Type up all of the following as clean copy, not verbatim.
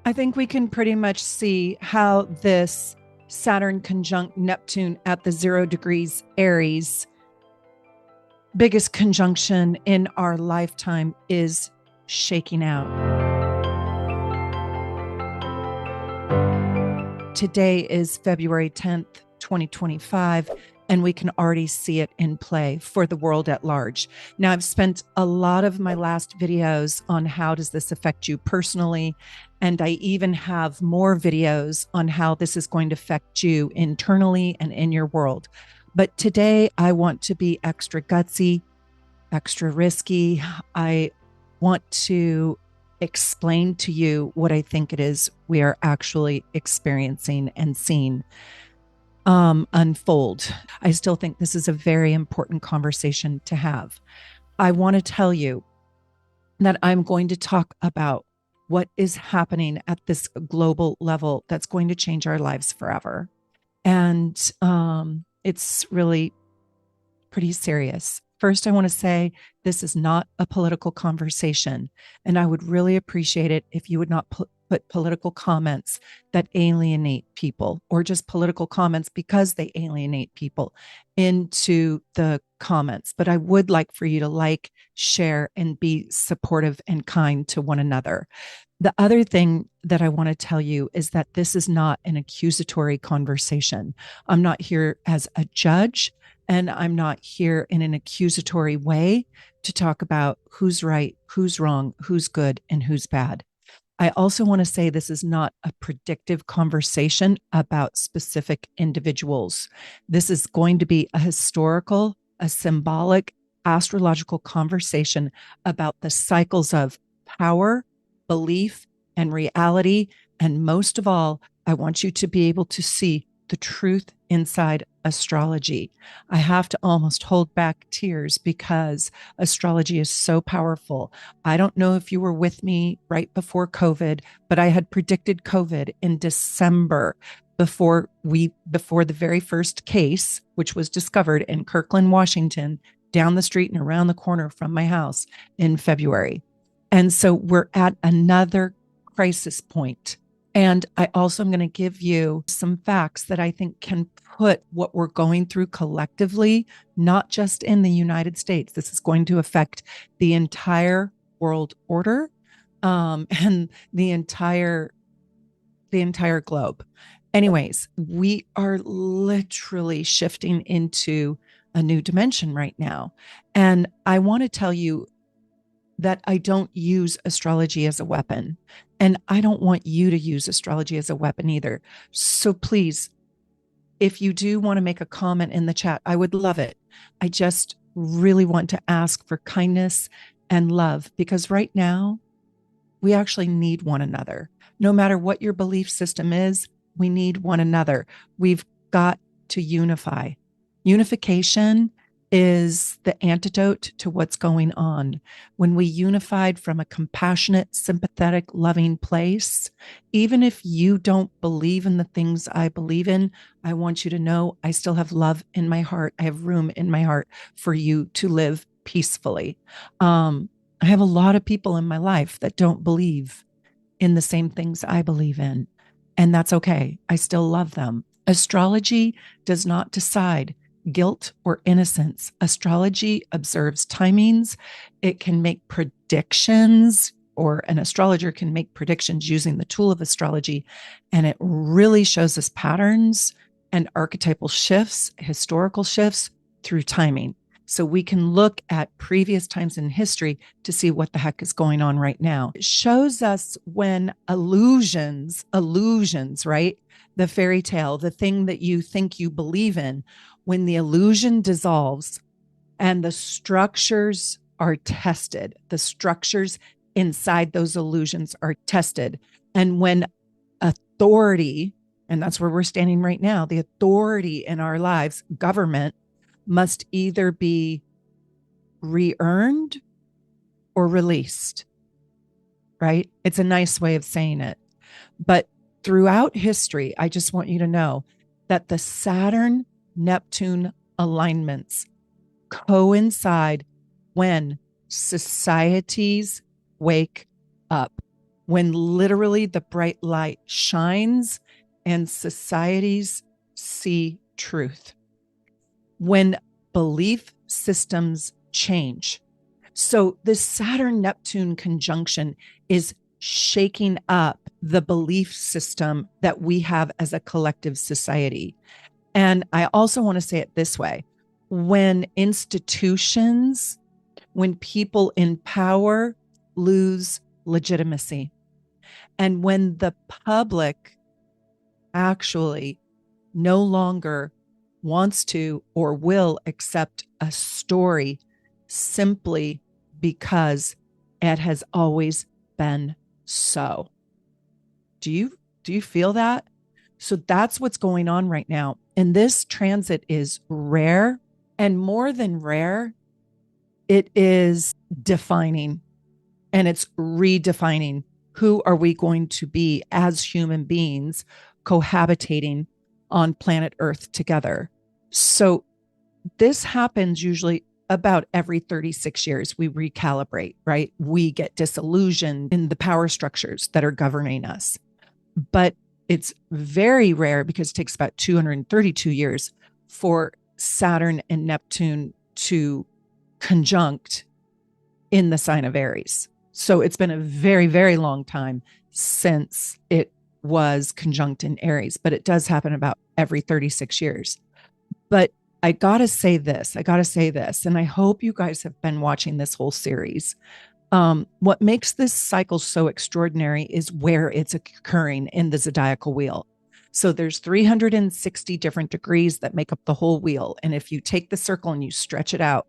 I think we can pretty much see how this Saturn conjunct Neptune at the 0 degrees Aries, biggest conjunction in our lifetime, is shaking out. Today is February 10th, 2025, and we can already see it in play for the world at large. Now, I've spent a lot of my last videos on how does this affect you personally, and I even have more videos on how this is going to affect you internally and in your world. But today I want to be extra gutsy, extra risky. I want to explain to you what I think it is we are actually experiencing and seeing unfold. I still think this is a very important conversation to have. I want to tell you that I'm going to talk about what is happening at this global level that's going to change our lives forever. And it's really pretty serious. First, I want to say this is not a political conversation, and I would really appreciate it if you would not put political comments that alienate people, or just political comments because they alienate people, into the comments. But I would like for you to like, share, and be supportive and kind to one another. The other thing that I want to tell you is that this is not an accusatory conversation. I'm not here as a judge, and I'm not here in an accusatory way to talk about who's right, who's wrong, who's good, and who's bad. I also want to say this is not a predictive conversation about specific individuals. This is going to be a historical, a symbolic, astrological conversation about the cycles of power, belief, and reality. And most of all, I want you to be able to see the truth inside astrology. I have to almost hold back tears because astrology is so powerful. I don't know if you were with me right before COVID, but I had predicted COVID in December before the very first case, which was discovered in Kirkland, Washington, down the street and around the corner from my house, in February. And so we're at another crisis point. And I also am going to give you some facts that I think can put what we're going through collectively, not just in the United States. This is going to affect the entire world order, and the entire globe. Anyways, we are literally shifting into a new dimension right now. And I want to tell you that I don't use astrology as a weapon. And I don't want you to use astrology as a weapon either. So please, if you do want to make a comment in the chat, I would love it. I just really want to ask for kindness and love, because right now we actually need one another. No matter what your belief system is, we need one another. We've got to unify. Unification is the antidote to what's going on. When we unified from a compassionate, sympathetic, loving place, even if you don't believe in the things I believe in, I want you to know I still have love in my heart. I have room in my heart for you to live peacefully. I have a lot of people in my life that don't believe in the same things I believe in, and that's okay. I still love them. Astrology does not decide guilt or innocence. Astrology observes timings. It can make predictions, or an astrologer can make predictions using the tool of astrology. And it really shows us patterns and archetypal shifts, historical shifts through timing. So we can look at previous times in history to see what the heck is going on right now. It shows us when illusions, right? The fairy tale, the thing that you think you believe in, when the illusion dissolves and the structures are tested, the structures inside those illusions are tested. And when authority, and that's where we're standing right now, the authority in our lives, government, must either be re-earned or released, right? It's a nice way of saying it. But throughout history, I just want you to know that the Saturn Neptune alignments coincide when societies wake up. when literally the bright light shines and societies see truth, when belief systems change. So this Saturn Neptune conjunction is shaking up the belief system that we have as a collective society. And I also want to say it this way: when institutions, when people in power lose legitimacy, and when the public actually no longer wants to or will accept a story simply because it has always been so. Do you feel that? So that's what's going on right now. And this transit is rare, and more than rare, it is defining, and it's redefining who are we going to be as human beings cohabitating on planet Earth together. So this happens usually about every 36 years. We recalibrate, right? We get disillusioned in the power structures that are governing us. But it's very rare, because it takes about 232 years for Saturn and Neptune to conjunct in the sign of Aries. So it's been a very, very long time since it was conjunct in Aries, but it does happen about every 36 years. But I got to say this, and I hope you guys have been watching this whole series. What makes this cycle so extraordinary is where it's occurring in the zodiacal wheel. So there's 360 different degrees that make up the whole wheel. And if you take the circle and you stretch it out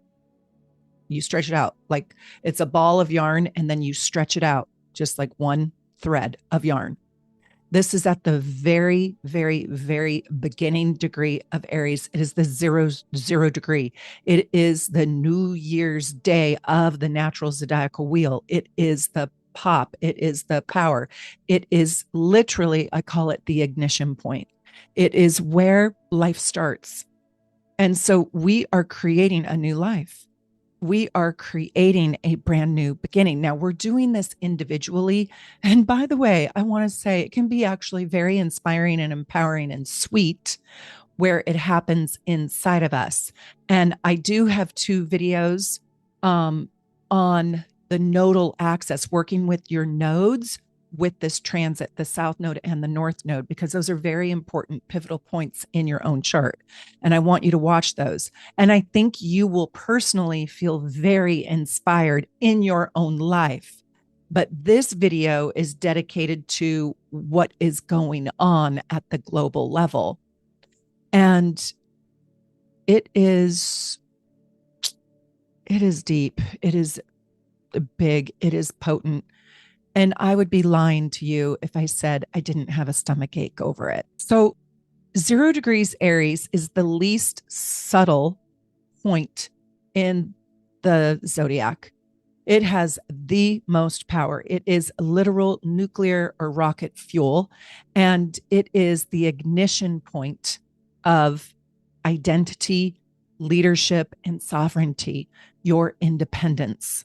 like it's a ball of yarn, and then you stretch it out just like one thread of yarn. This is at the very, very, very beginning degree of Aries. It is the zero degree. It is the New Year's Day of the natural zodiacal wheel. It is the pop. It is the power. It is literally, I call it the ignition point. It is where life starts. And so we are creating a new life. We are creating a brand new beginning. Now, we're doing this individually. And by the way, I want to say it can be actually very inspiring and empowering and sweet where it happens inside of us. And I do have two videos on the nodal axis, working with your nodes with this transit, the south node and the north node, because those are very important pivotal points in your own chart. And I want you to watch those. And I think you will personally feel very inspired in your own life. But this video is dedicated to what is going on at the global level. And it is deep. It is big. It is potent. And I would be lying to you if I said I didn't have a stomach ache over it. So 0 degrees Aries is the least subtle point in the zodiac. It has the most power. It is literal nuclear or rocket fuel, and it is the ignition point of identity, leadership, and sovereignty, your independence.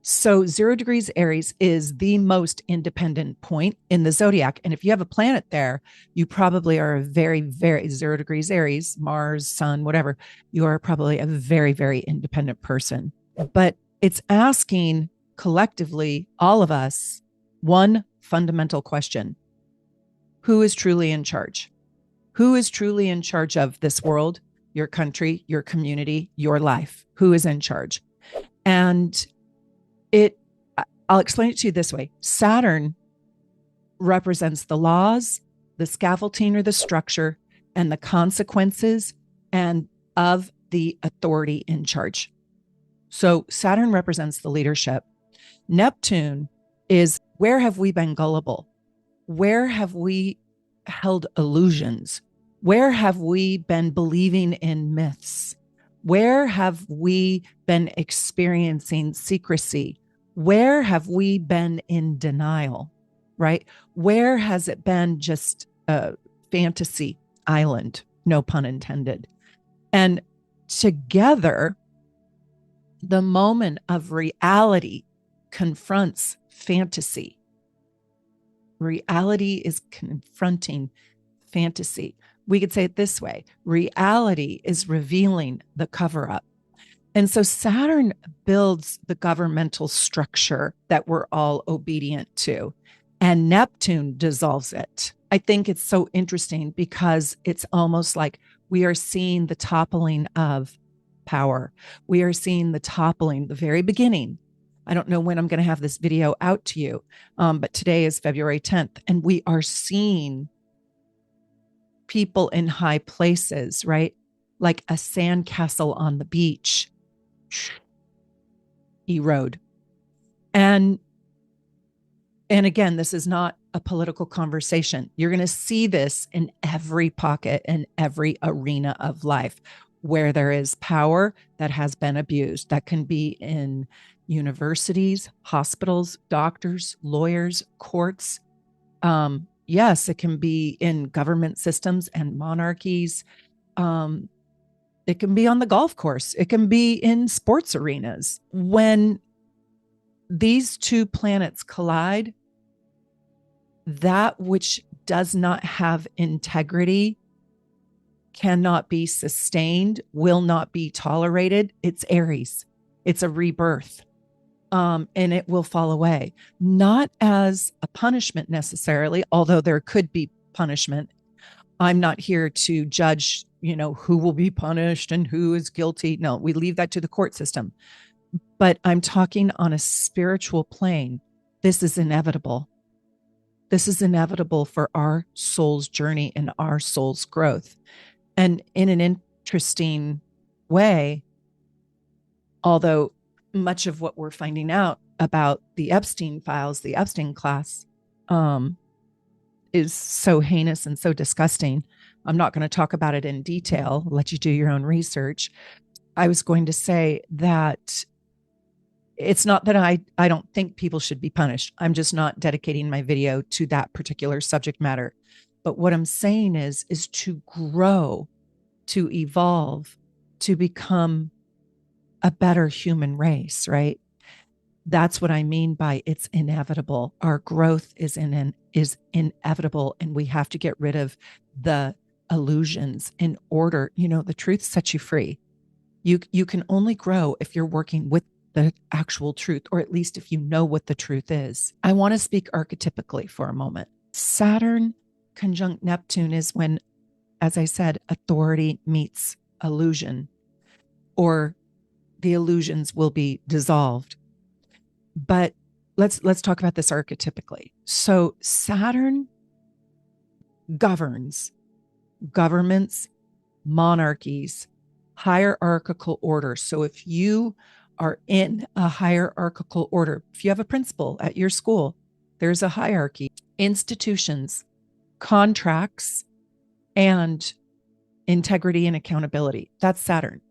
So 0 degrees Aries is the most independent point in the zodiac. And if you have a planet there, you probably are a very, very 0 degrees Aries, Mars, Sun, whatever. You are probably a very, very independent person. But it's asking collectively, all of us, one fundamental question: who is truly in charge? Who is truly in charge of this world, your country, your community, your life? Who is in charge? And I'll explain it to you this way. Saturn represents the laws, the scaffolding or the structure, and the consequences and of the authority in charge. So Saturn represents the leadership. Neptune is, where have we been gullible? Where have we held illusions? Where have we been believing in myths? Where have we been experiencing secrecy? Where have we been in denial, right? Where has it been just a fantasy island, no pun intended? And together, the moment of reality confronts fantasy. Reality is confronting fantasy. We could say it this way: reality is revealing the cover up. And so Saturn builds the governmental structure that we're all obedient to, and Neptune dissolves it. I think it's so interesting because it's almost like we are seeing the toppling of power. We are seeing the toppling, the very beginning. I don't know when I'm going to have this video out to you, but today is February 10th, and we are seeing people in high places, right? Like a sandcastle on the beach erode. And again, this is not a political conversation. You're going to see this in every pocket and every arena of life where there is power that has been abused. That can be in universities, hospitals, doctors, lawyers, courts. Yes, it can be in government systems and monarchies. It can be on the golf course. It can be in sports arenas. When these two planets collide, that which does not have integrity cannot be sustained, will not be tolerated. It's Aries. It's a rebirth. And it will fall away, not as a punishment necessarily, although there could be punishment. I'm not here to judge, who will be punished and who is guilty. No, we leave that to the court system. But I'm talking on a spiritual plane. This is inevitable. This is inevitable for our soul's journey and our soul's growth. And in an interesting way, although much of what we're finding out about the Epstein files, the Epstein class, is so heinous and so disgusting. I'm not going to talk about it in detail. I'll let you do your own research. I was going to say that it's not that I don't think people should be punished. I'm just not dedicating my video to that particular subject matter. But what I'm saying is to grow, to evolve, to become a better human race, right? That's what I mean by it's inevitable. Our growth is inevitable, and we have to get rid of the illusions in order. The truth sets you free. You can only grow if you're working with the actual truth, or at least if you know what the truth is. I want to speak archetypically for a moment. Saturn conjunct Neptune is when, as I said, authority meets illusion, or the illusions will be dissolved. But let's talk about this archetypically. So Saturn governs governments, monarchies, hierarchical order. So if you are in a hierarchical order, if you have a principal at your school, there's a hierarchy, institutions, contracts, and integrity and accountability. That's Saturn.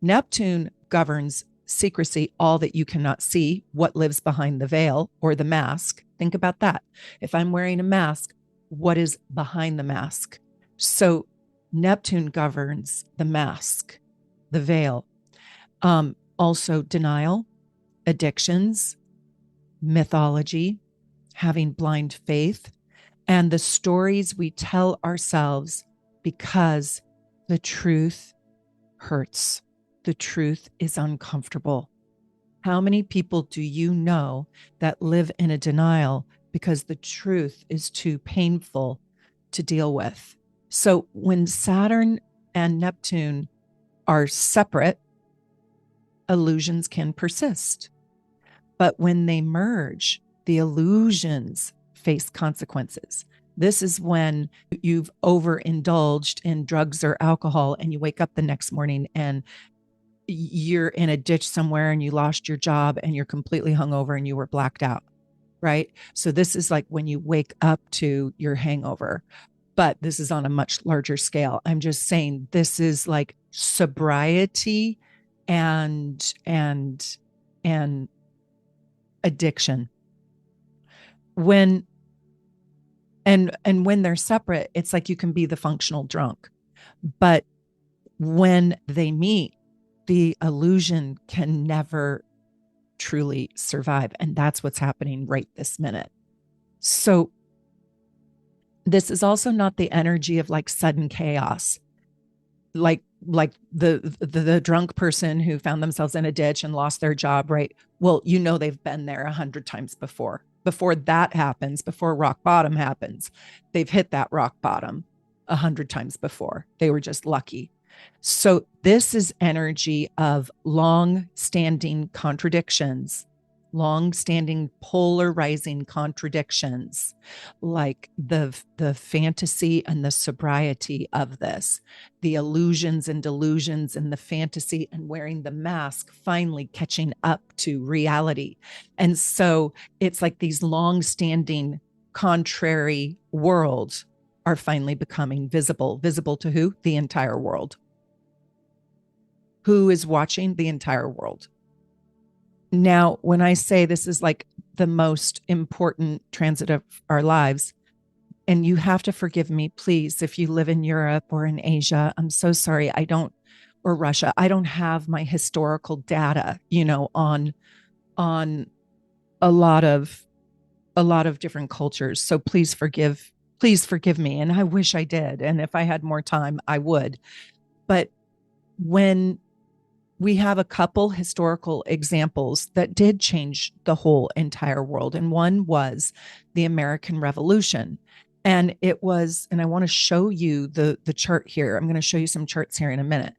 Neptune governs secrecy, all that you cannot see, what lives behind the veil or the mask. Think about that. If I'm wearing a mask, what is behind the mask? So Neptune governs the mask, the veil. Also denial, addictions, mythology, having blind faith, and the stories we tell ourselves because the truth hurts. The truth is uncomfortable. How many people do you know that live in a denial because the truth is too painful to deal with? So when Saturn and Neptune are separate, illusions can persist. But when they merge, the illusions face consequences. This is when you've overindulged in drugs or alcohol and you wake up the next morning and you're in a ditch somewhere and you lost your job and you're completely hungover and you were blacked out, right? So this is like when you wake up to your hangover, but this is on a much larger scale. I'm just saying this is like sobriety and addiction. When when they're separate, it's like you can be the functional drunk. But when they meet, the illusion can never truly survive. And that's what's happening right this minute. So This is also not the energy of like sudden chaos, like the drunk person who found themselves in a ditch and lost their job, right? Well, you know, they've been there 100 times before that happens, before rock bottom happens. They've hit that rock bottom 100 times before. They were just lucky. So this is energy of long standing contradictions, long standing polarizing contradictions, like the fantasy and the sobriety of this, the illusions and delusions and the fantasy and wearing the mask finally catching up to reality. And so it's like these long standing contrary worlds are finally becoming visible. Visible to who? The entire world. Who is watching? The entire world. Now, when I say this is like the most important transit of our lives, and you have to forgive me, please, if you live in Europe or in Asia, I'm so sorry. I don't, or Russia, I don't have my historical data, you know, on a lot of different cultures. So please forgive me. And I wish I did. And if I had more time, I would. But when we have a couple historical examples that did change the whole entire world. And one was the American Revolution. And it was, and I want to show you the chart here. I'm going to show you some charts here in a minute.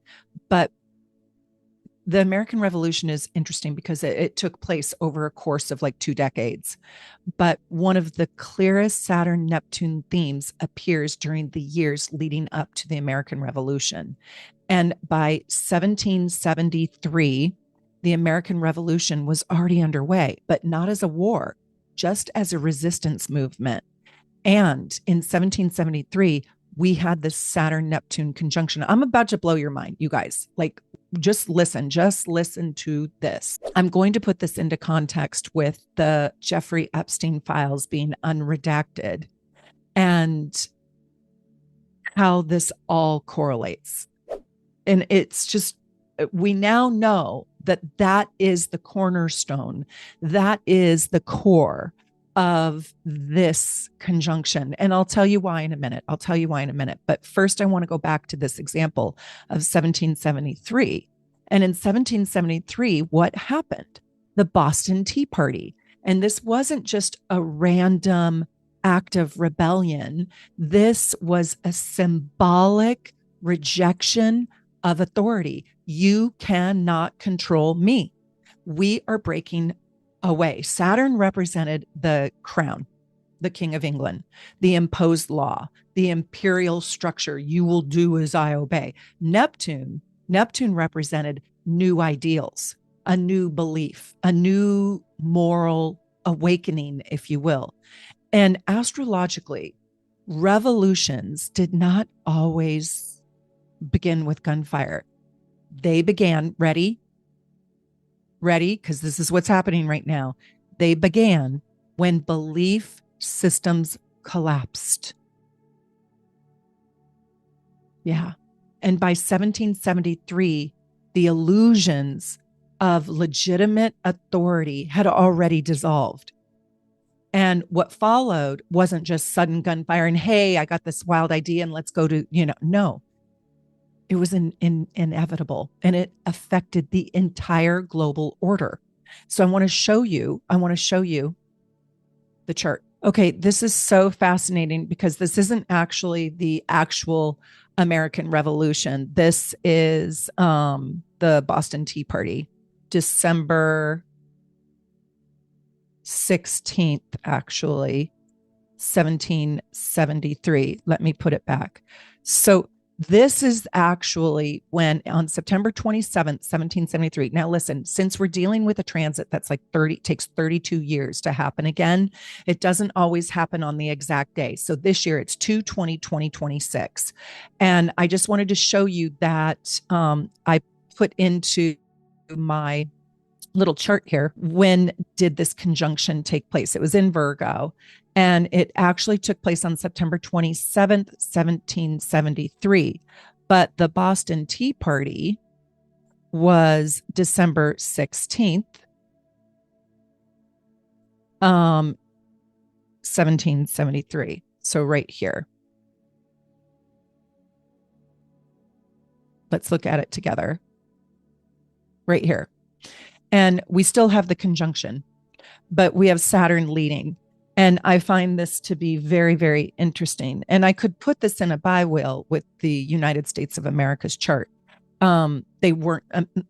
But the American Revolution is interesting because it took place over a course of like 2 decades. But one of the clearest Saturn Neptune themes appears during the years leading up to the American Revolution. And by 1773, the American Revolution was already underway, but not as a war, just as a resistance movement. And in 1773, we had this Saturn Neptune conjunction. I'm about to blow your mind, you guys. Like, just listen to this. I'm going to put this into context with the Jeffrey Epstein files being unredacted and how this all correlates. And it's just, we now know that that is the cornerstone, that is the core of this conjunction. And I'll tell you why in a minute. But first, I want to go back to this example of 1773. And in 1773, what happened? The Boston Tea Party. And this wasn't just a random act of rebellion. This was a symbolic rejection of authority. You cannot control me. We are breaking away. Saturn represented the crown, the King of England, the imposed law, the imperial structure. You will do as I obey. Neptune represented new ideals, a new belief, a new moral awakening, if you will. And astrologically, revolutions did not always begin with gunfire. They began, ready, because this is what's happening right now. They began when belief systems collapsed. Yeah. And by 1773, the illusions of legitimate authority had already dissolved. And what followed wasn't just sudden gunfire and, hey, I got this wild idea and let's go to, no. It was inevitable, and it affected the entire global order. So I want to show you the chart. Okay, this is so fascinating because this isn't actually the actual American Revolution. This is the Boston Tea Party, December 16th, actually, 1773. Let me put it back. So this is actually when on September 27th, 1773. Now, listen, since we're dealing with a transit that's like takes 32 years to happen again, it doesn't always happen on the exact day. So this year it's 2/20/2026. And I just wanted to show you that I put into my little chart here, when did this conjunction take place? It was in Virgo, and it actually took place on September 27th, 1773. But the Boston Tea Party was December 16th, 1773. So right here, let's look at it together. Right here. And we still have the conjunction, but we have Saturn leading. And I find this to be very, very interesting. And I could put this in a biwheel with the United States of America's chart. They weren't,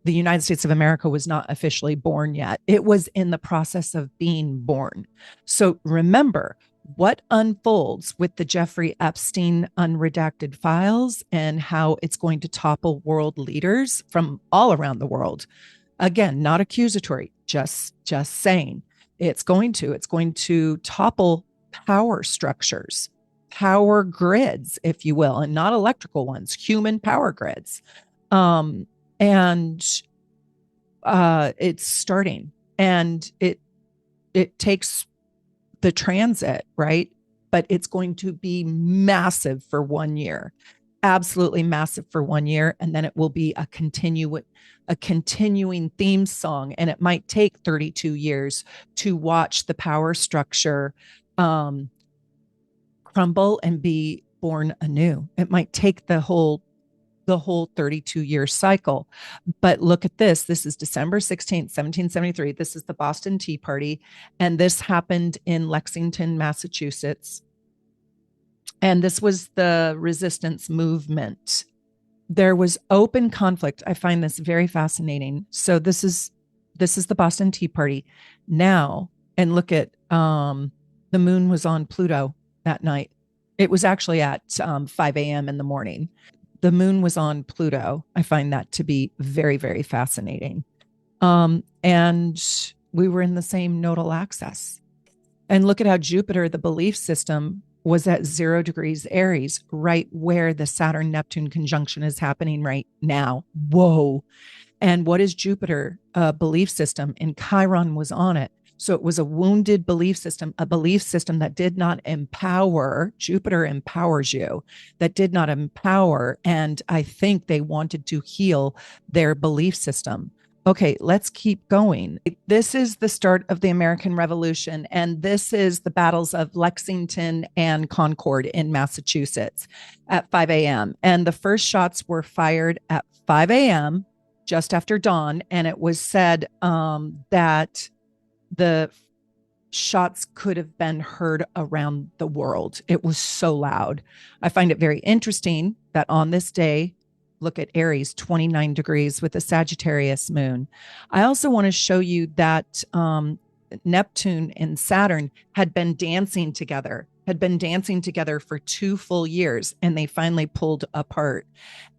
the United States of America was not officially born yet. It was in the process of being born. So remember what unfolds with the Jeffrey Epstein unredacted files and how it's going to topple world leaders from all around the world. Again, not accusatory, just saying it's going to topple power structures, power grids, if you will, and not electrical ones, human power grids. And it's starting, and it takes the transit, right? But it's going to be massive for 1 year, absolutely massive for 1 year, and then it will be a continuing theme song, and it might take 32 years to watch the power structure crumble and be born anew. It might take the whole 32-year cycle. But look at this. This is December 16th, 1773. This is the Boston Tea Party. And this happened in Lexington, Massachusetts. And this was the resistance movement. There was open conflict. I find this very fascinating. So this is the Boston Tea Party now. And look at the moon was on Pluto that night. It was actually at 5 a.m. in the morning. The moon was on Pluto. I find that to be very, very fascinating. And we were in the same nodal axis. And look at how Jupiter, the belief system, was at 0 degrees Aries, right where the Saturn-Neptune conjunction is happening right now. Whoa. And what is Jupiter? A belief system, and Chiron was on it. So it was a wounded belief system, a belief system that did not empower. Jupiter empowers you, that did not empower. And I think they wanted to heal their belief system. Okay, let's keep going. This is the start of the American Revolution, and this is the battles of Lexington and Concord in Massachusetts at 5 a.m. And the first shots were fired at 5 a.m., just after dawn. And it was said that the shots could have been heard around the world. It was so loud. I find it very interesting that on this day, look at Aries, 29 degrees with a Sagittarius moon. I also want to show you that Neptune and Saturn had been dancing together for 2 full years, and they finally pulled apart.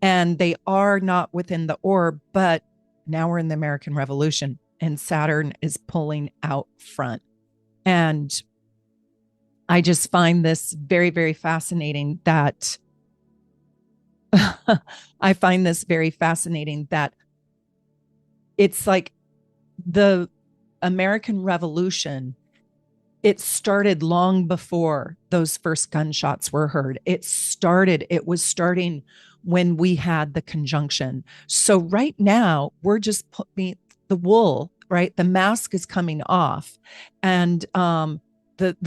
And they are not within the orb, but now we're in the American Revolution, and Saturn is pulling out front. And I just find this very, very fascinating that I find this very fascinating that it's like the American Revolution, it started long before those first gunshots were heard. It was starting when we had the conjunction. So right now we're just putting the wool, right? The mask is coming off, and the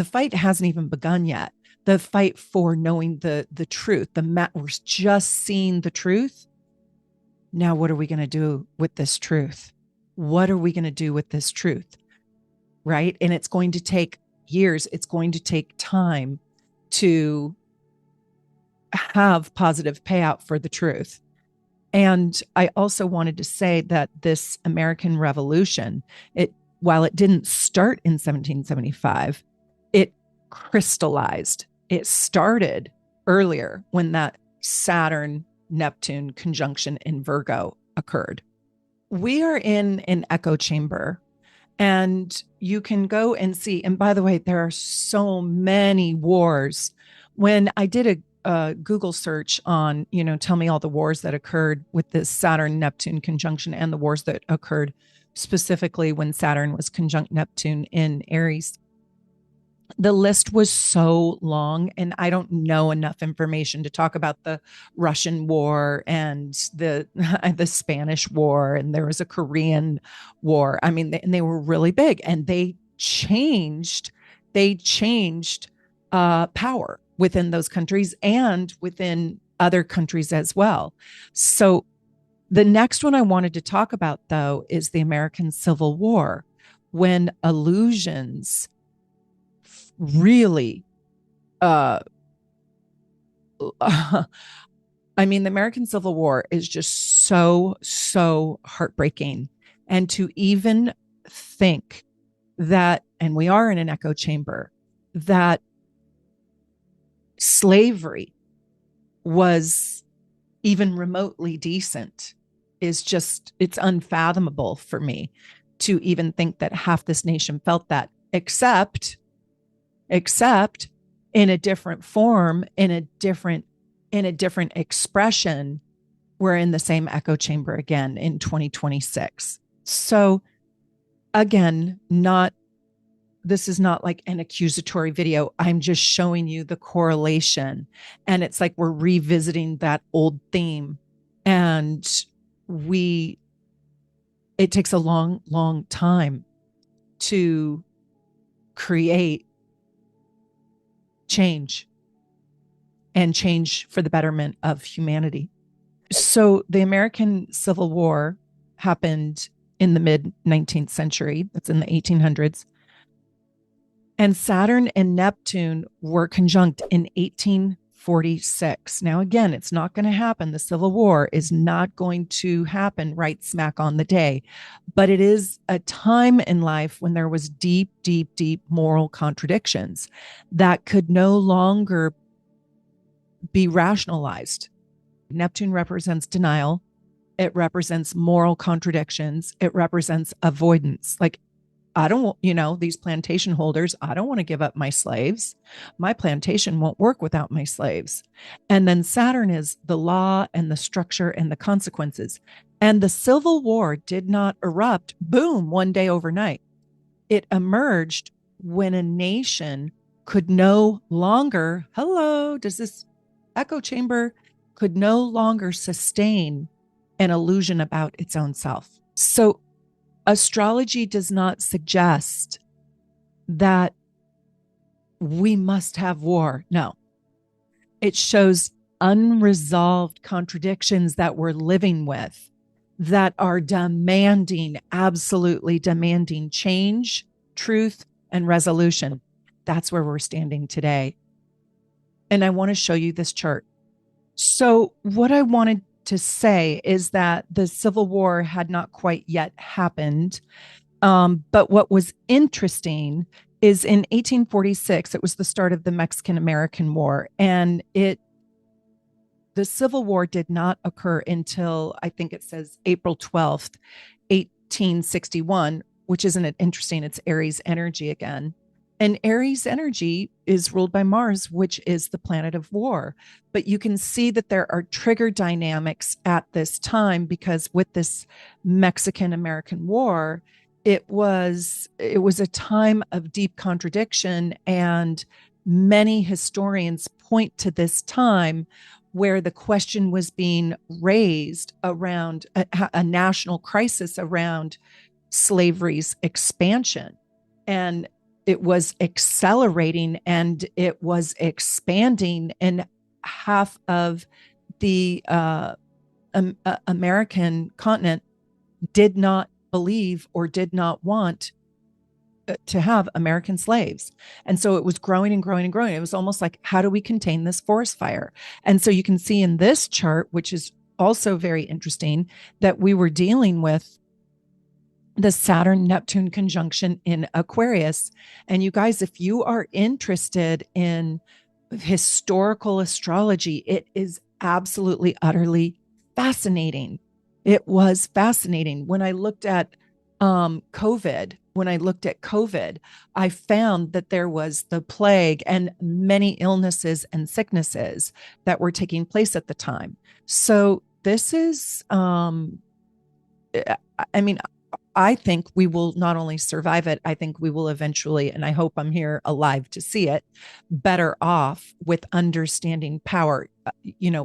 fight hasn't even begun yet. The fight for knowing the truth. We're just seeing the truth. Now, what are we going to do with this truth? What are we going to do with this truth? Right? And it's going to take years. It's going to take time to have positive payout for the truth. And I also wanted to say that this American Revolution, while it didn't start in 1775, it crystallized. It started earlier when that Saturn-Neptune conjunction in Virgo occurred. We are in an echo chamber, and you can go and see. And by the way, there are so many wars. When I did a Google search on, tell me all the wars that occurred with this Saturn-Neptune conjunction and the wars that occurred specifically when Saturn was conjunct Neptune in Aries, the list was so long, and I don't know enough information to talk about the Russian war and the Spanish war, and there was a Korean war. I mean, they were really big, and they changed power. within those countries and within other countries as well. So the next one I wanted to talk about, though, is the American Civil War, when illusions really, I mean, the American Civil War is just so, so heartbreaking. And to even think that, and we are in an echo chamber, that slavery was even remotely decent is just, it's unfathomable for me to even think that half this nation felt that, except in a different form, in a different expression. We're in the same echo chamber again in 2026. So again, this is not like an accusatory video. I'm just showing you the correlation. And it's like we're revisiting that old theme. And it takes a long, long time to create change, and change for the betterment of humanity. So the American Civil War happened in the mid 19th century. That's in the 1800s. And Saturn and Neptune were conjunct in 1846. Now, again, it's not going to happen. The Civil War is not going to happen right smack on the day. But it is a time in life when there was deep, deep, deep moral contradictions that could no longer be rationalized. Neptune represents denial. It represents moral contradictions. It represents avoidance. Like, I don't, these plantation holders, I don't want to give up my slaves. My plantation won't work without my slaves. And then Saturn is the law and the structure and the consequences. And the Civil War did not erupt, boom, one day overnight. It emerged when a nation could no longer, does this echo chamber, could no longer sustain an illusion about its own self. So astrology does not suggest that we must have war. No, it shows unresolved contradictions that we're living with that are absolutely demanding change, truth, and resolution. That's where we're standing today. And I want to show you this chart. So what I wanted to say is that the Civil War had not quite yet happened. But what was interesting is in 1846, it was the start of the Mexican-American War. And the Civil War did not occur until, I think it says April 12th, 1861, which isn't it interesting? It's Aries energy again. And Aries energy is ruled by Mars, which is the planet of war. But you can see that there are trigger dynamics at this time, because with this Mexican-American War, it was a time of deep contradiction. And many historians point to this time where the question was being raised around a national crisis around slavery's expansion. And it was accelerating and it was expanding, and half of the American continent did not believe or did not want to have American slaves. And so it was growing and growing and growing. It was almost like, how do we contain this forest fire? And so you can see in this chart, which is also very interesting, that we were dealing with the Saturn-Neptune conjunction in Aquarius. And you guys, if you are interested in historical astrology, it is absolutely, utterly fascinating. It was fascinating. When I looked at COVID, I found that there was the plague and many illnesses and sicknesses that were taking place at the time. So this is, I think we will not only survive it, I think we will eventually, and I hope I'm here alive to see it, better off with understanding power,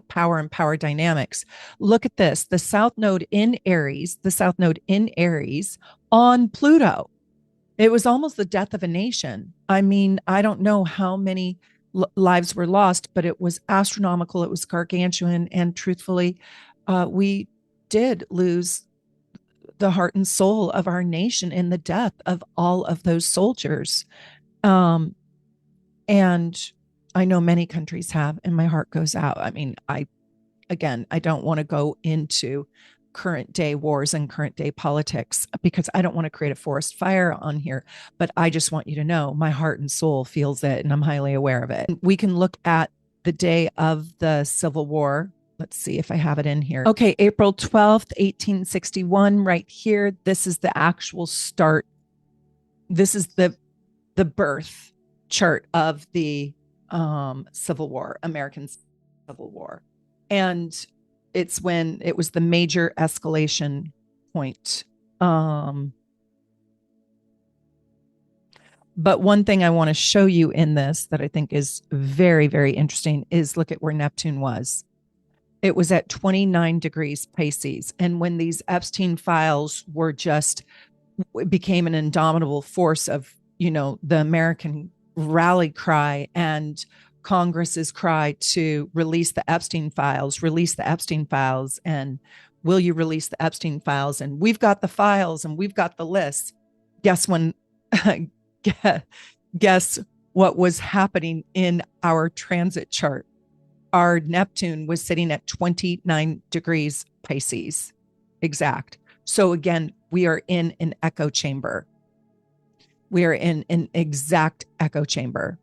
power and power dynamics. Look at this, the South Node in Aries on Pluto. It was almost the death of a nation. I mean, I don't know how many lives were lost, but it was astronomical. It was gargantuan. And truthfully, we did lose the heart and soul of our nation in the death of all of those soldiers. Um, and I know many countries have, and my heart goes out. I mean, I don't want to go into current day wars and current day politics because I don't want to create a forest fire on here, but I just want you to know my heart and soul feels it, and I'm highly aware of it. We can look at the day of the Civil War. Let's see if I have it in here. Okay, April 12th, 1861, right here. This is the actual start. This is the birth chart of the Civil War, American Civil War. And it's when it was the major escalation point. But one thing I want to show you in this that I think is very, very interesting is look at where Neptune was. It was at 29 degrees Pisces. And when these Epstein files were just, it became an indomitable force of, the American rally cry and Congress's cry to release the Epstein files, and will you release the Epstein files? And we've got the files and we've got the list. Guess when, guess what was happening in our transit chart? Our Neptune was sitting at 29 degrees Pisces, exact. So again, we are in an echo chamber. We are in an exact echo chamber.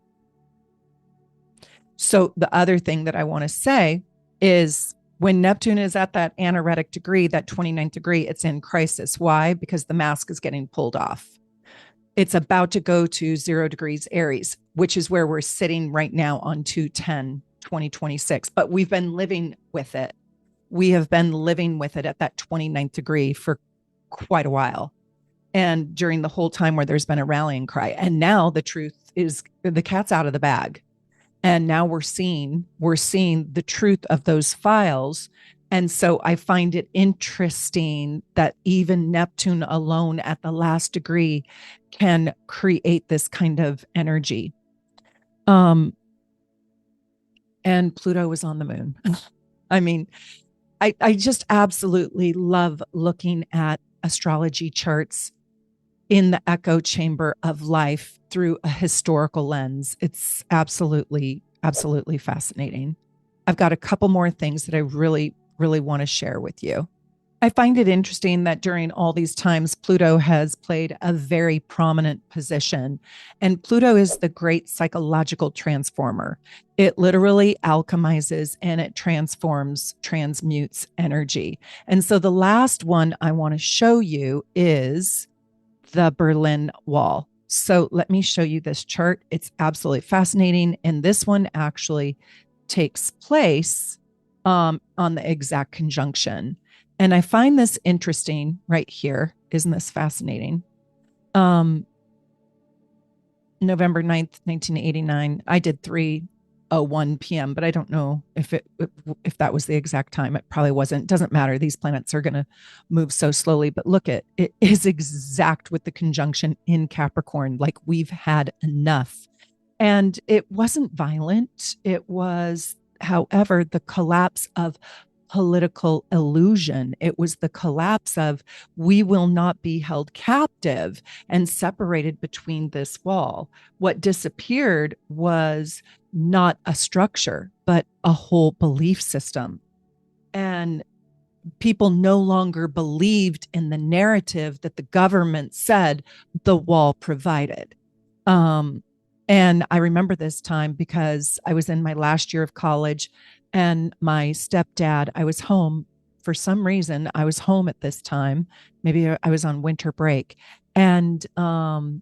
So the other thing that I want to say is when Neptune is at that anaretic degree, that 29th degree, it's in crisis. Why? Because the mask is getting pulled off. It's about to go to 0 degrees Aries, which is where we're sitting right now on 2/10/2026. But we've been living with it. We have been living with it at that 29th degree for quite a while. And during the whole time where there's been a rallying cry. And now the truth is the cat's out of the bag. And now we're seeing the truth of those files. And so I find it interesting that even Neptune alone at the last degree can create this kind of energy. And Pluto was on the moon. I mean, I just absolutely love looking at astrology charts in the echo chamber of life through a historical lens. It's absolutely, absolutely fascinating. I've got a couple more things that I really, really want to share with you. I find it interesting that during all these times, Pluto has played a very prominent position. And Pluto is the great psychological transformer. It literally alchemizes and it transmutes energy. And so the last one I want to show you is the Berlin Wall. So let me show you this chart. It's absolutely fascinating. And this one actually takes place on the exact conjunction. And I find this interesting right here. Isn't this fascinating? November 9th, 1989, I did 3:01 p.m., but I don't know if that was the exact time. It probably wasn't. It doesn't matter. These planets are going to move so slowly, but look it is exact with the conjunction in Capricorn. Like we've had enough. And it wasn't violent. It was, however, the collapse of political illusion. It was the collapse of we will not be held captive and separated between this wall. What disappeared was not a structure, but a whole belief system. And people no longer believed in the narrative that the government said the wall provided. And I remember this time because I was in my last year of college and my stepdad, I was home for some reason. I was home at this time. Maybe I was on winter break. And my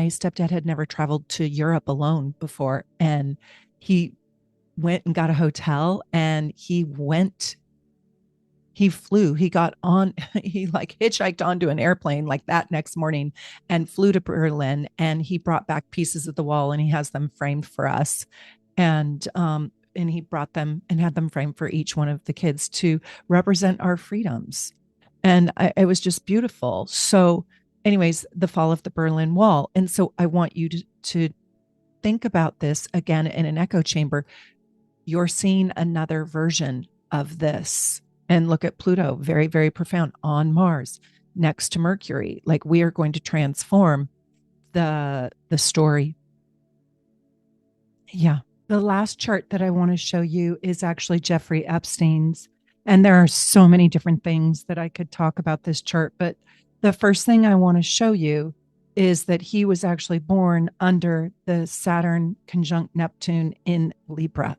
stepdad had never traveled to Europe alone before. And he went and got a hotel and he flew, he got on, he like hitchhiked onto an airplane like that next morning and flew to Berlin, and he brought back pieces of the wall and he has them framed for us. And he brought them and had them framed for each one of the kids to represent our freedoms. And it was just beautiful. So anyways, the fall of the Berlin Wall. And so I want you to think about this again in an echo chamber, you're seeing another version of this. And look at Pluto, very, very profound on Mars next to Mercury. Like we are going to transform the story. Yeah. The last chart that I want to show you is actually Jeffrey Epstein's. And there are so many different things that I could talk about this chart. But the first thing I want to show you is that he was actually born under the Saturn conjunct Neptune in Libra.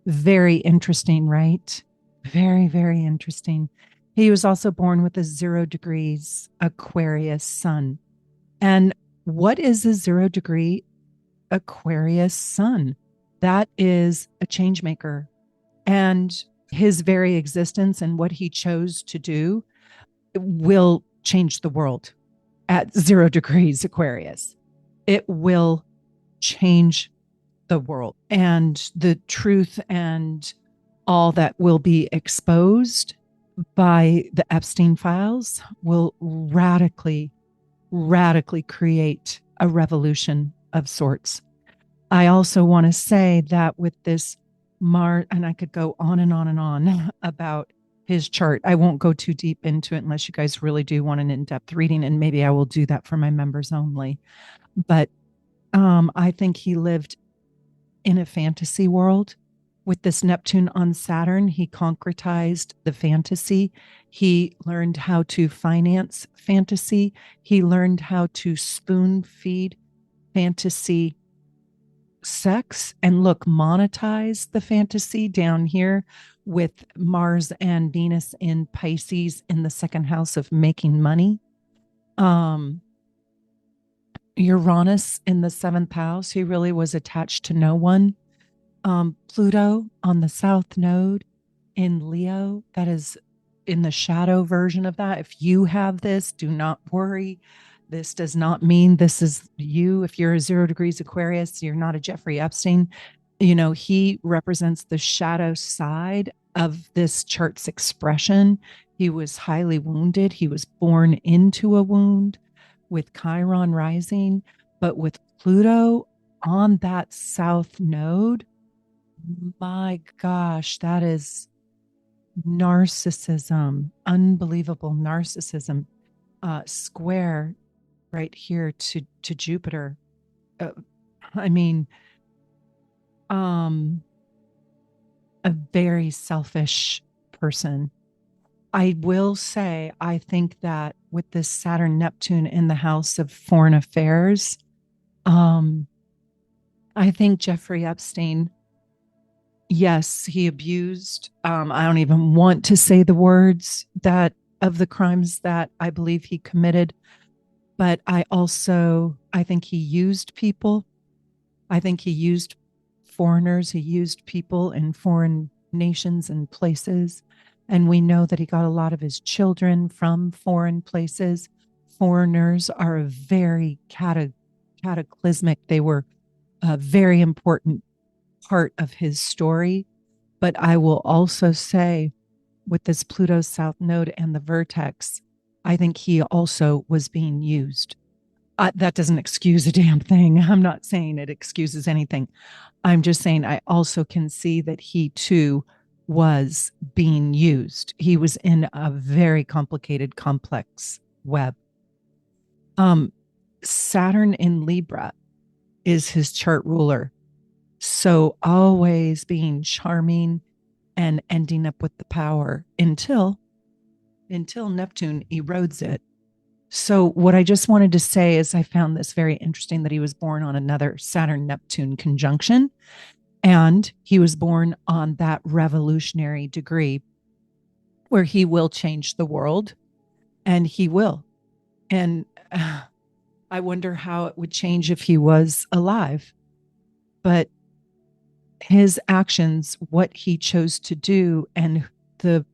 Very interesting, right? Very, very interesting. He was also born with a 0 degrees Aquarius sun. And what is a 0 degree Aquarius sun? That is a change maker. And his very existence and what he chose to do will change the world at 0 degrees Aquarius. It will change the world, and the truth and all that will be exposed by the Epstein files will radically, radically create a revolution of sorts. I also want to say that with this Mars, and I could go on and on and on about his chart. I won't go too deep into it unless you guys really do want an in-depth reading, and maybe I will do that for my members only. But I think he lived in a fantasy world. With this Neptune on Saturn, he concretized the fantasy. He learned how to finance fantasy. He learned how to spoon feed fantasy sex and look, monetize the fantasy down here with Mars and Venus in Pisces in the second house of making money. Uranus in the seventh house, he really was attached to no one. Pluto on the south node in Leo, that is in the shadow version of that. If you have this, do not worry. This does not mean this is you. If you're a 0 degrees Aquarius, you're not a Jeffrey Epstein. You know, he represents the shadow side of this chart's expression. He was highly wounded. He was born into a wound with Chiron rising, but with Pluto on that south node, my gosh, that is narcissism, unbelievable narcissism, square right here to Jupiter. I mean, a very selfish person. I will say, I think that with this Saturn Neptune in the house of foreign affairs, I think Jeffrey Epstein, yes, he abused. I don't even want to say the words that of the crimes that I believe he committed, but I think he used people. I think he used foreigners. He used people in foreign nations and places. And we know that he got a lot of his children from foreign places. Foreigners are a very cataclysmic. They were a very important part of his story. But I will also say, with this Pluto South Node and the vertex, I think he also was being used. That doesn't excuse a damn thing. I'm not saying it excuses anything. I'm just saying I also can see that he too was being used. He was in a very complicated, complex web. Saturn in Libra is his chart ruler. So always being charming and ending up with the power until Neptune erodes it. So what I just wanted to say is I found this very interesting that he was born on another Saturn Neptune conjunction, and he was born on that revolutionary degree where he will change the world, and he will. And I wonder how it would change if he was alive. But his actions, what he chose to do, and the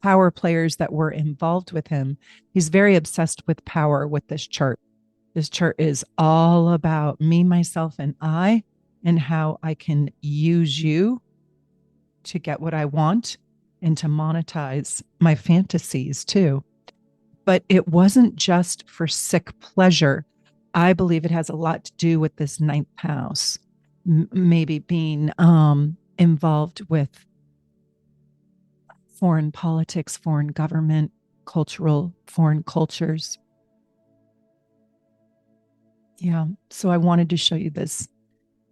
power players that were involved with him, he's very obsessed with power with this chart. This chart is all about me, myself, and I, and how I can use you to get what I want and to monetize my fantasies too. But it wasn't just for sick pleasure. I believe it has a lot to do with this ninth house, maybe being involved with foreign politics, foreign government, cultural, foreign cultures. Yeah. So I wanted to show you this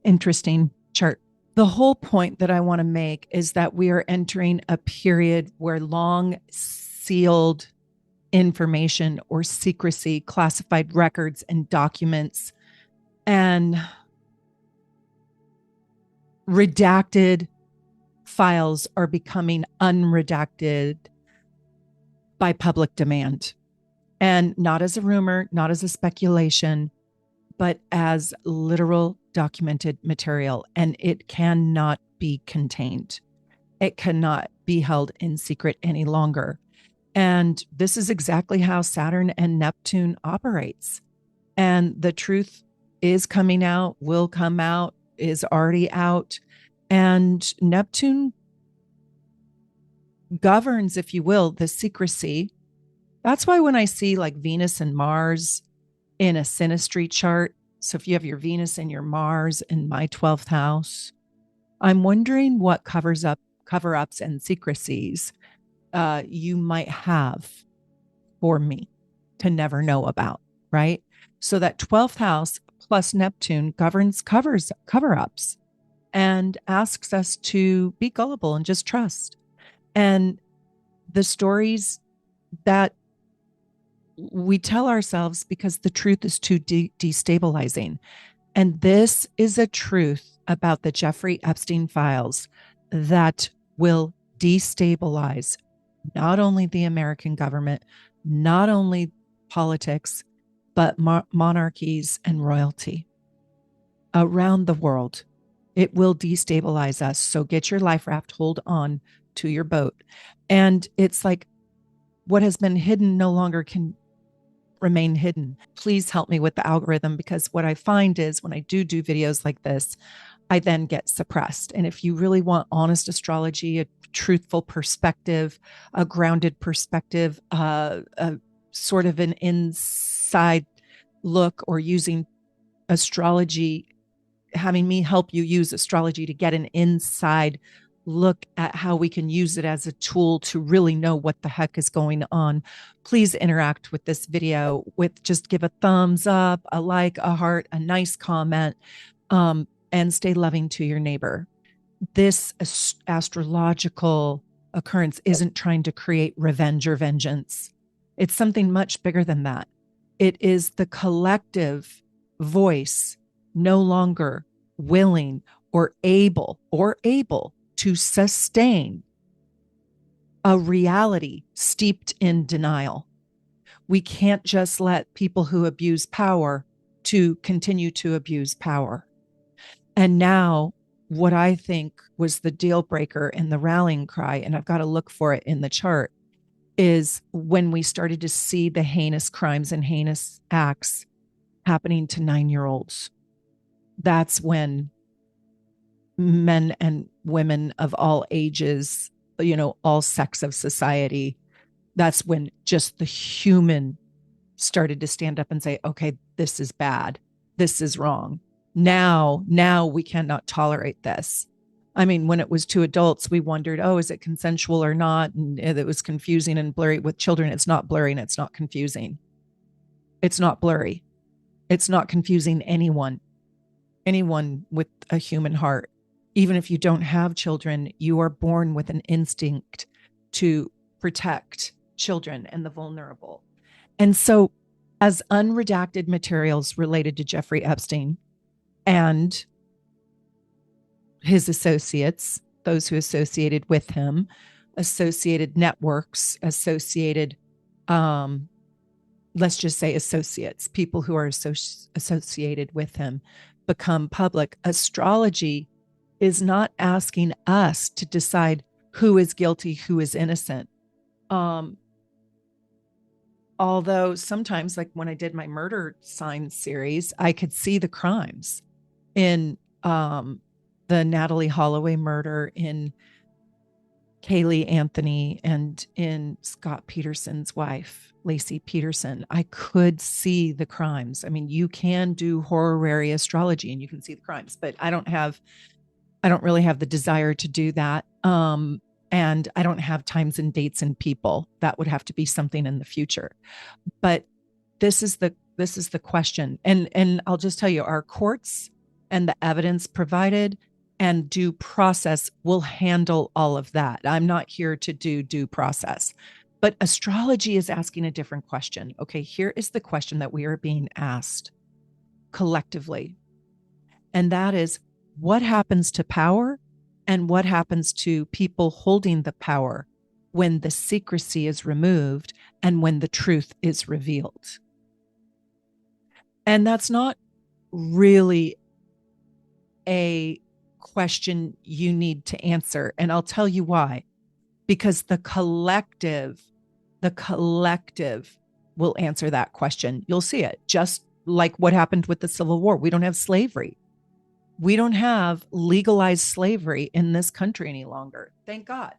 interesting chart. The whole point that I want to make is that we are entering a period where long sealed information or secrecy, classified records and documents, and redacted files are becoming unredacted by public demand. And not as a rumor, not as a speculation, but as literal documented material. And it cannot be contained. It cannot be held in secret any longer. And this is exactly how Saturn and Neptune operates. And the truth is coming out, will come out, is already out. And Neptune governs, if you will, the secrecy. That's why when I see like Venus and Mars in a synastry chart, so if you have your Venus and your Mars in my 12th house, I'm wondering what cover ups and secrecies you might have for me to never know about, right? So that 12th house plus Neptune governs cover ups and asks us to be gullible and just trust. And the stories that we tell ourselves because the truth is too destabilizing. And this is a truth about the Jeffrey Epstein files that will destabilize not only the American government, not only politics, but monarchies and royalty around the world. It will destabilize us. So get your life raft, hold on to your boat. And it's like what has been hidden no longer can remain hidden. Please help me with the algorithm, because what I find is when I do videos like this, I then get suppressed. And if you really want honest astrology, a truthful perspective, a grounded perspective, a sort of an inside look, or using astrology, having me help you use astrology to get an inside look at how we can use it as a tool to really know what the heck is going on, please interact with this video with just give a thumbs up, a like, a heart, a nice comment, and stay loving to your neighbor. This astrological occurrence isn't trying to create revenge or vengeance. It's something much bigger than that. It is the collective voice no longer willing or able to sustain a reality steeped in denial. We can't just let people who abuse power to continue to abuse power. And now what I think was the deal breaker and the rallying cry, and I've got to look for it in the chart, is when we started to see the heinous crimes and heinous acts happening to 9-year-olds. That's when men and women of all ages, all sects of society, that's when just the human started to stand up and say, okay, this is bad. This is wrong. Now we cannot tolerate this. I mean, when it was to adults, we wondered, oh, is it consensual or not? And it was confusing and blurry. With children, it's not blurry and it's not confusing. It's not blurry. It's not confusing anyone with a human heart. Even if you don't have children, you are born with an instinct to protect children and the vulnerable. And so, as unredacted materials related to Jeffrey Epstein and his associates, those who associated with him, associated networks, associated, let's just say associates, people who are associated with him, become public. Astrology is not asking us to decide who is guilty, who is innocent. Although sometimes, like when I did my murder sign series, I could see the crimes in the Natalie Holloway murder, in Kaylee Anthony and in Scott Peterson's wife, Lacey Peterson, I could see the crimes. I mean, you can do horary astrology and you can see the crimes, but I don't really have the desire to do that. And I don't have times and dates and people. That would have to be something in the future. But this is the question. And I'll just tell you, our courts and the evidence provided and due process will handle all of that. I'm not here to do due process. But astrology is asking a different question. Okay, here is the question that we are being asked collectively. And that is, what happens to power and what happens to people holding the power when the secrecy is removed and when the truth is revealed? And that's not really a question you need to answer. And I'll tell you why. Because the collective will answer that question. You'll see it, just like what happened with the Civil War. We don't have slavery. We don't have legalized slavery in this country any longer. Thank God.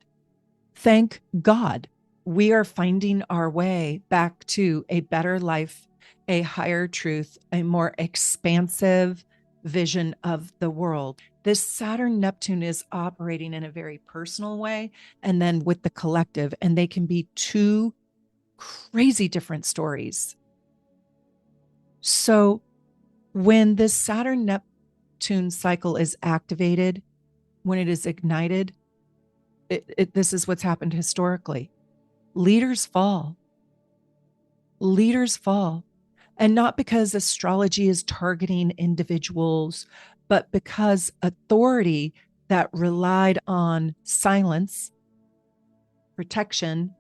Thank God. We are finding our way back to a better life, a higher truth, a more expansive vision of the world. This Saturn Neptune is operating in a very personal way and then with the collective, and they can be two crazy different stories. So when this Saturn Neptune cycle is activated, when it is ignited, this is what's happened historically. Leaders fall. Leaders fall. And not because astrology is targeting individuals, but because authority that relied on silence, protection,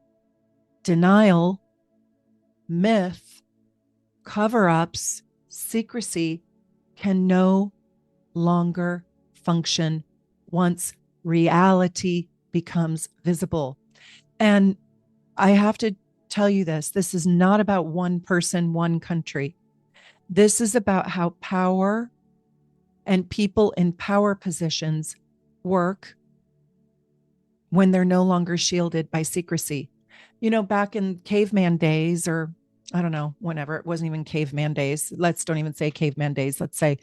denial, myth, cover-ups, secrecy can no longer function once reality becomes visible. And I have to tell you this is not about one person, one country. This is about how power and people in power positions work when they're no longer shielded by secrecy. You know, back in caveman days, or I don't know, whenever, it wasn't even caveman days. Let's don't even say caveman days. Let's say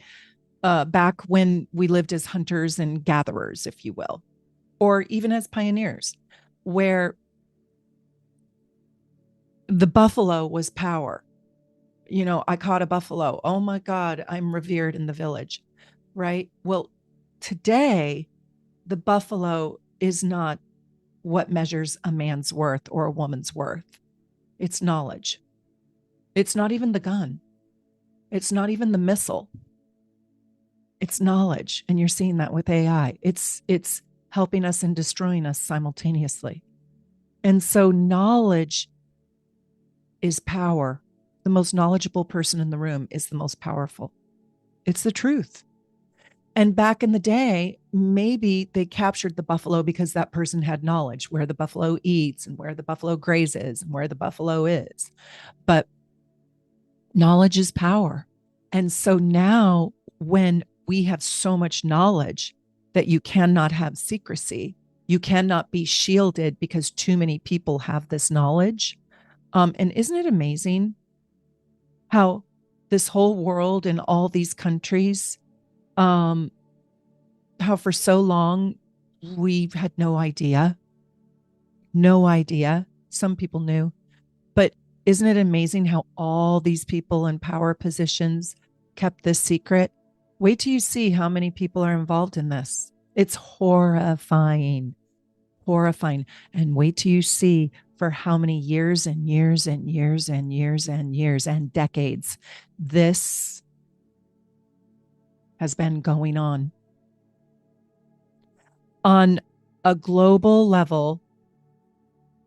back when we lived as hunters and gatherers, if you will, or even as pioneers, where the buffalo was power. You know, I caught a buffalo. Oh my God, I'm revered in the village, right? Well, today, the buffalo is not what measures a man's worth or a woman's worth. It's knowledge. It's not even the gun. It's not even the missile. It's knowledge. And you're seeing that with AI. It's helping us and destroying us simultaneously. And so knowledge is power. The most knowledgeable person in the room is the most powerful. It's the truth. And back in the day, maybe they captured the buffalo because that person had knowledge where the buffalo eats and where the buffalo grazes and where the buffalo is. But knowledge is power. And so now when we have so much knowledge that you cannot have secrecy, you cannot be shielded because too many people have this knowledge. And isn't it amazing how this whole world and all these countries, how for so long we've had no idea. Some people knew, but isn't it amazing how all these people in power positions kept this secret? Wait till you see how many people are involved in this. It's horrifying. And wait till you see for how many years and years and years and years and years and decades this has been going on. On a global level,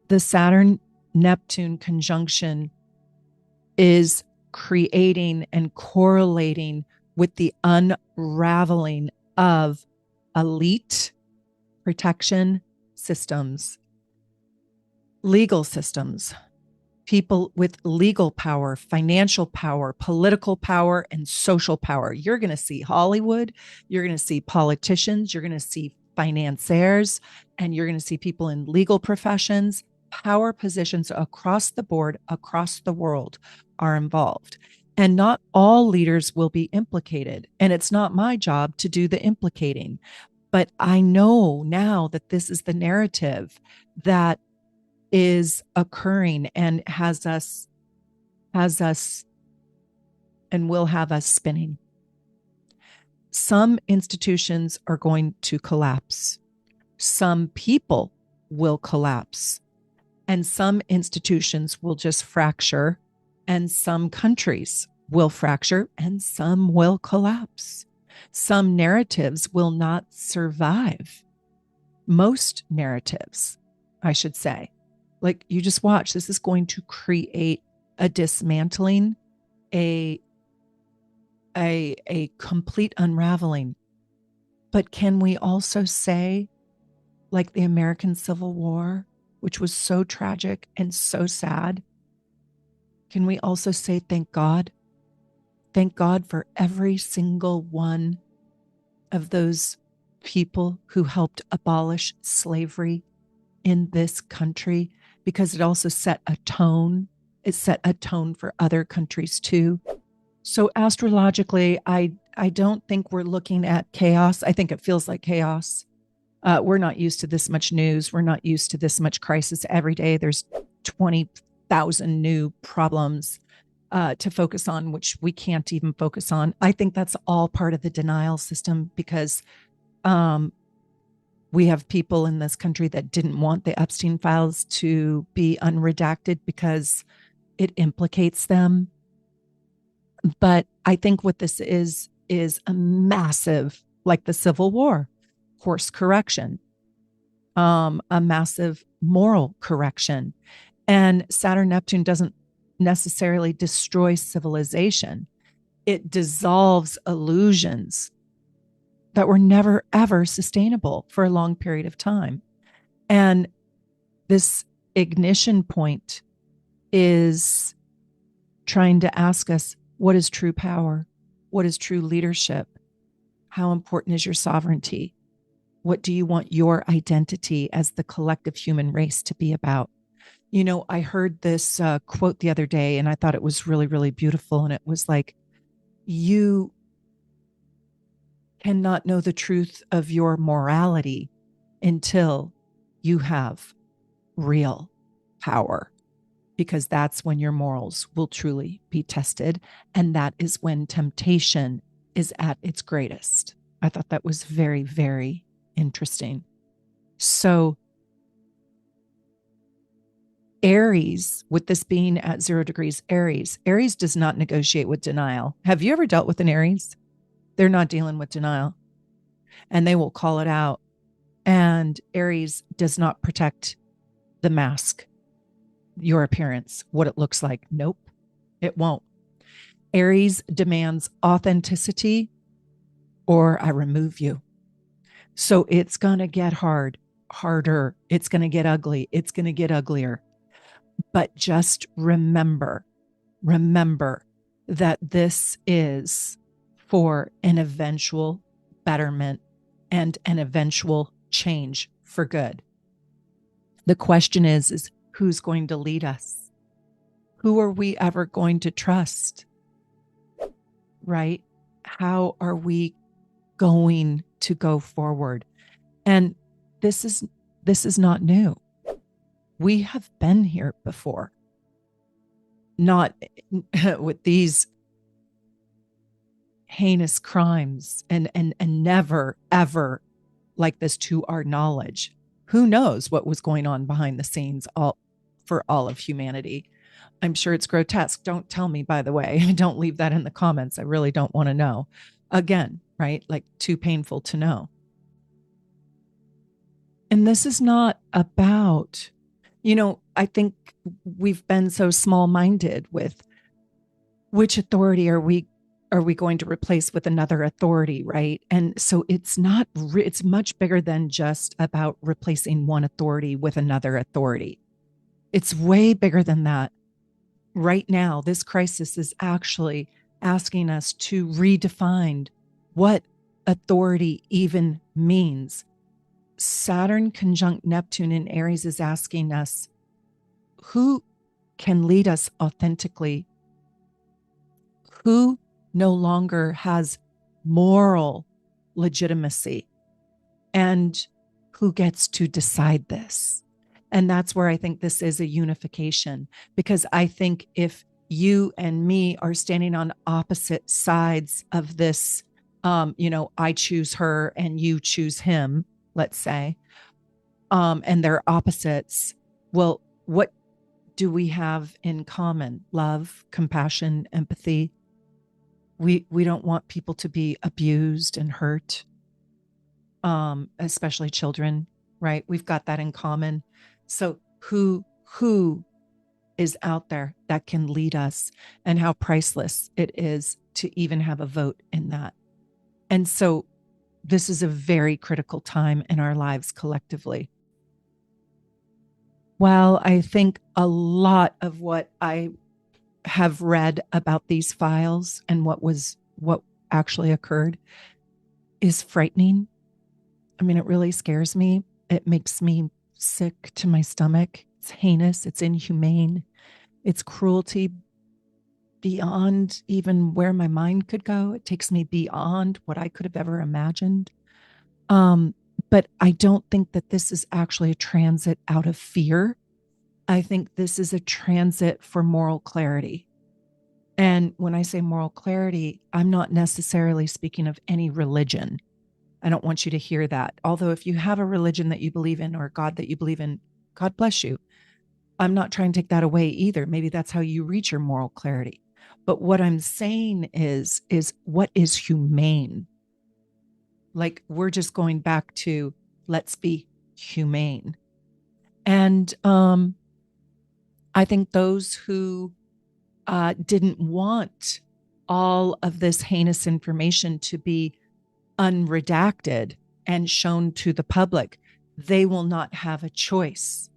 the Saturn-Neptune conjunction is creating and correlating with the unraveling of elite protection systems, legal systems, people with legal power, financial power, political power, and social power. You're going to see Hollywood. You're going to see politicians. You're going to see financiers, and you're going to see people in legal professions. Power positions across the board, across the world are involved. And not all leaders will be implicated. And it's not my job to do the implicating. But I know now that this is the narrative that is occurring and has us and will have us spinning. Some institutions are going to collapse. Some people will collapse. And some institutions will just fracture. And some countries will fracture and some will collapse. Some narratives will not survive. Most narratives, I should say. Like, you just watch. This is going to create a dismantling, a complete unraveling. But can we also say, like the American Civil War, which was so tragic and so sad, can we also say, thank God? Thank God for every single one of those people who helped abolish slavery in this country, because it also set a tone. It set a tone for other countries too. So astrologically, I don't think we're looking at chaos. I think it feels like chaos. We're not used to this much news. We're not used to this much crisis every day. There's 20,000 new problems to focus on, which we can't even focus on. I think that's all part of the denial system, because we have people in this country that didn't want the Epstein files to be unredacted because it implicates them. But I think what this is a massive, like the Civil War, course correction, a massive moral correction. And Saturn Neptune doesn't necessarily destroy civilization. It dissolves illusions that were never, ever sustainable for a long period of time. And this ignition point is trying to ask us, what is true power? What is true leadership? How important is your sovereignty? What do you want your identity as the collective human race to be about? You know, I heard this quote the other day, and I thought it was really, really beautiful. And it was like, you cannot know the truth of your morality until you have real power, because that's when your morals will truly be tested. And that is when temptation is at its greatest. I thought that was very, very interesting. So Aries, with this being at 0 degrees Aries does not negotiate with denial. Have you ever dealt with an Aries? They're not dealing with denial, and they will call it out. And Aries does not protect the mask, your appearance, what it looks like. Nope, it won't. Aries demands authenticity or I remove you. So it's going to get harder. It's going to get ugly. It's going to get uglier. But just remember that this is for an eventual betterment and an eventual change for good. The question is who's going to lead us? Who are we ever going to trust? Right? How are we going to go forward? And this is not new. We have been here before. Not with these heinous crimes and never, ever like this to our knowledge. Who knows what was going on behind the scenes for all of humanity? I'm sure it's grotesque. Don't tell me, by the way. Don't leave that in the comments. I really don't want to know. Again, right? Like, too painful to know. And this is not about, I think we've been so small-minded with which authority are we going to replace with another authority, right? And so it's much bigger than just about replacing one authority with another authority. It's way bigger than that. Right now, this crisis is actually asking us to redefine what authority even means. Saturn conjunct Neptune in Aries is asking us, who can lead us authentically? Who no longer has moral legitimacy? And who gets to decide this? And that's where I think this is a unification, because I think if you and me are standing on opposite sides of this, I choose her and you choose him, let's say, and they're opposites. Well, what do we have in common? Love, compassion, empathy. We don't want people to be abused and hurt, especially children, right? We've got that in common. So who is out there that can lead us, and how priceless it is to even have a vote in that. And so this is a very critical time in our lives collectively. Well, I think a lot of what I have read about these files and what actually occurred is frightening. I mean, it really scares me. It makes me sick to my stomach. It's heinous. It's inhumane. It's cruelty beyond even where my mind could go. It takes me beyond what I could have ever imagined. But I don't think that this is actually a transit out of fear. I think this is a transit for moral clarity. And when I say moral clarity, I'm not necessarily speaking of any religion. I don't want you to hear that. Although if you have a religion that you believe in or a God that you believe in, God bless you. I'm not trying to take that away either. Maybe that's how you reach your moral clarity. But what I'm saying is what is humane? Like, we're just going back to, let's be humane. And I think those who didn't want all of this heinous information to be unredacted and shown to the public, they will not have a choice.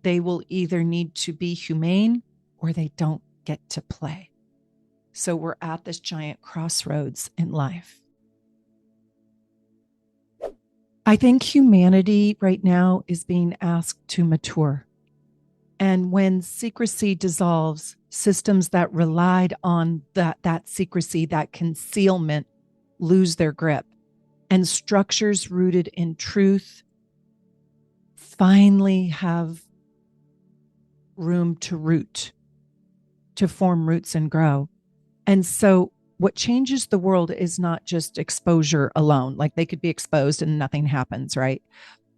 They will either need to be humane or they don't get to play. So we're at this giant crossroads in life. I think humanity right now is being asked to mature. And when secrecy dissolves, systems that relied on that secrecy, that concealment, lose their grip. And structures rooted in truth finally have room to root, to form roots and grow. And so what changes the world is not just exposure alone. Like, they could be exposed and nothing happens, right?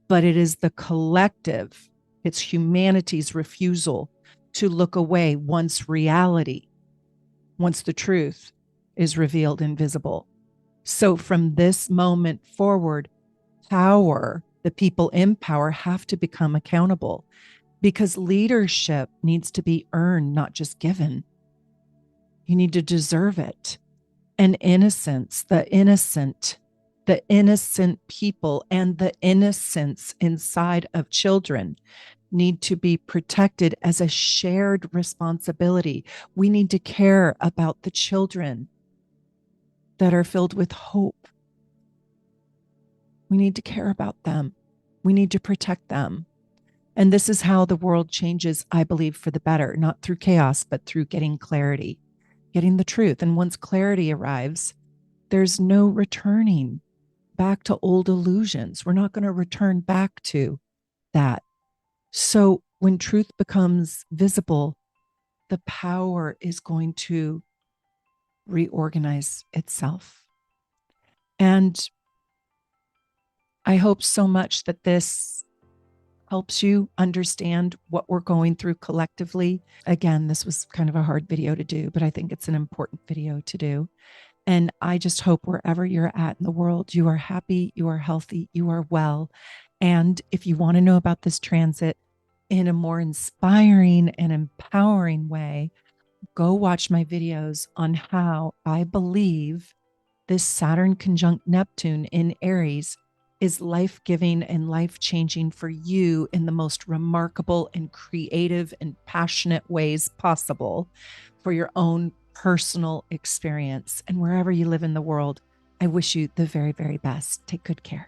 But it is the collective, it's humanity's refusal to look away once the truth is revealed and visible. So from this moment forward, the people in power have to become accountable, because leadership needs to be earned, not just given. You need to deserve it. And innocence, the innocent people and the innocence inside of children need to be protected as a shared responsibility. We need to care about the children that are filled with hope. We need to care about them. We need to protect them. And this is how the world changes, I believe, for the better, not through chaos, but through getting clarity, getting the truth. And once clarity arrives, there's no returning back to old illusions. We're not going to return back to that. So when truth becomes visible, the power is going to reorganize itself. And I hope so much that this helps you understand what we're going through collectively. Again, this was kind of a hard video to do, but I think it's an important video to do. And I just hope wherever you're at in the world, you are happy, you are healthy, you are well. And if you want to know about this transit in a more inspiring and empowering way, go watch my videos on how I believe this Saturn conjunct Neptune in Aries is life-giving and life-changing for you in the most remarkable and creative and passionate ways possible for your own personal experience. And wherever you live in the world, I wish you the very, very best. Take good care.